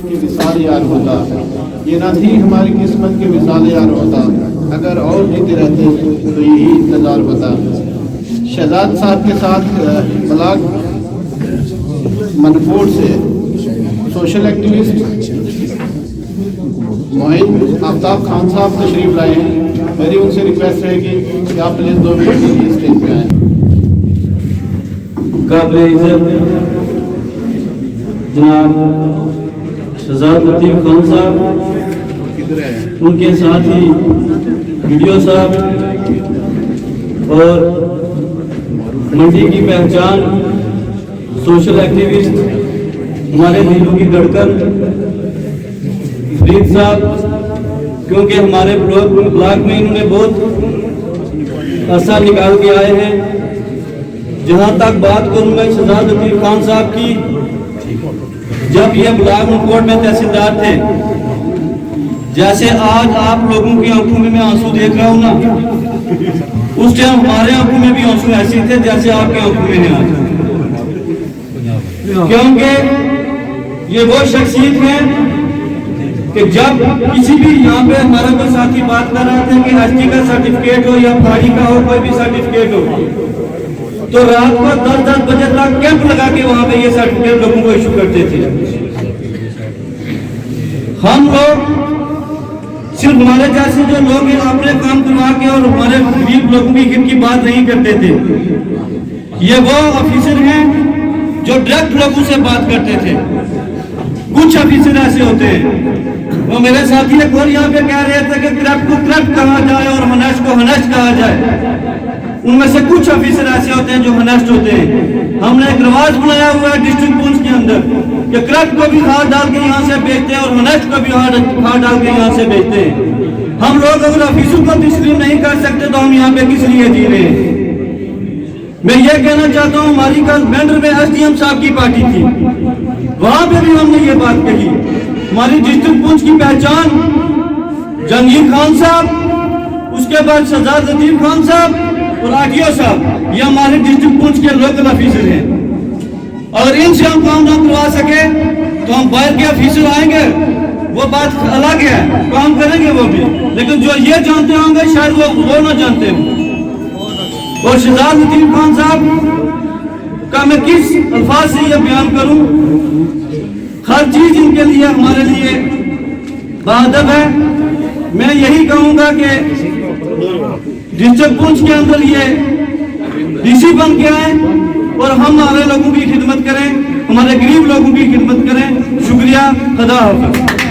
की मिसाल यार होता, ये ना थी हमारी किस्मत की मिसाल यार होता, अगर और जीते रहते तो यही इंतजार होता। शहजाद साहब के साथ ब्लॉक मनकोट से सोशल एक्टिविस्ट मोहित आफ्ताब खान साहब तशरीफ लाए हैं। मेरी उनसे रिक्वेस्ट रहेगी कि आप प्लीज 2 मिनट के लिए स्टेज पे आए। काबिल इज्जत जनाब शहजाद लतीफ़ खान साहब, उनके साथ ही वीडियो साहब और मंडी की पहचान सोशल एक्टिविस्ट हमारे दिलों की धड़कन फरीद साहब, क्योंकि हमारे ब्लॉक में इन्होंने बहुत अरसा निकाल के आए हैं। जहां तक बात करूं मैं शहजाद लतीफ़ खान साहब की, जब ये ब्लॉक मनकोट में तहसीलदार थे, जैसे आज आप लोगों की आंखों में मैं आंसू देख रहा हूं ना, उस टाइम हमारे आंखों में भी आंसू ऐसे थे जैसे आपके आंखों में हैं आज। क्योंकि ये वो शख्सियत है कि जब किसी भी यहाँ पे हमारा कोई साथी बात कर रहा था कि एसटी का सर्टिफिकेट हो या फाड़ी का हो, कोई भी सर्टिफिकेट हो, तो रात को 10-10 बजे तक कैंप लगा के वहां पे ये सर्टिफिकेट लोगों को इशू करते थे। हम लोग सिर्फ हमारे जैसे जो लोग हैं अपने काम करवा के और हमारे गरीब लोगों की हित की बात नहीं करते थे। ये वो ऑफिसर हैं जो डायरेक्ट लोगों से बात करते थे। कुछ ऑफिसर ऐसे होते हैं, वो मेरे साथी एक और यहाँ पे कह रहे थे कि करप्ट को करप्ट कहा जाए और हनेस्ट को हनेस्ट कहा जाए। उनमें से कुछ ऑफिसर ऐसे होते हैं जो हनेस्ट होते हैं। हमने एक रिवाज बनाया हुआ है डिस्ट्रिक्ट पुंछ के अंदर कि करप्ट को भी हाथ डाल के यहाँ से बेचते हैं और हनेस्ट को भी हाथ डाल के यहाँ से बेचते हैं। हम लोग अगर ऑफिसों को तस्लीम नहीं कर सकते तो हम यहाँ पे किस लिए जी रहे हैं। मैं ये कहना चाहता हूँ, हमारी कल बैंडर में एसडीएम साहब की पार्टी थी, वहां पे भी हमने ये बात कही। हमारी डिस्ट्रिक्ट पुंछ की पहचान जंगीर खान साहब, उसके बाद शहजाद लतीफ़ खान साहब और आरटीओ साहब, ये हमारे डिस्ट्रिक्ट पुंछ के लोकल ऑफिसर हैं। अगर इनसे हम काम ना करवा सके तो हम बाहर के ऑफिसर आएंगे, वो बात अलग है, काम करेंगे वो भी, लेकिन जो ये जानते होंगे शायद वो ना जानते हो। और शहजाद लतीफ़ खान साहब का मैं किस अल्फाज से ये बयान करूं, हर चीज इनके लिए हमारे लिए बाअदब है। मैं यही कहूंगा कि डिस्ट्रिक्ट पुंछ के अंदर ये डीसी बन के आए और हम हमारे लोगों की खिदमत करें, हमारे गरीब लोगों की खिदमत करें। शुक्रिया, खुदा हाफ़िज़।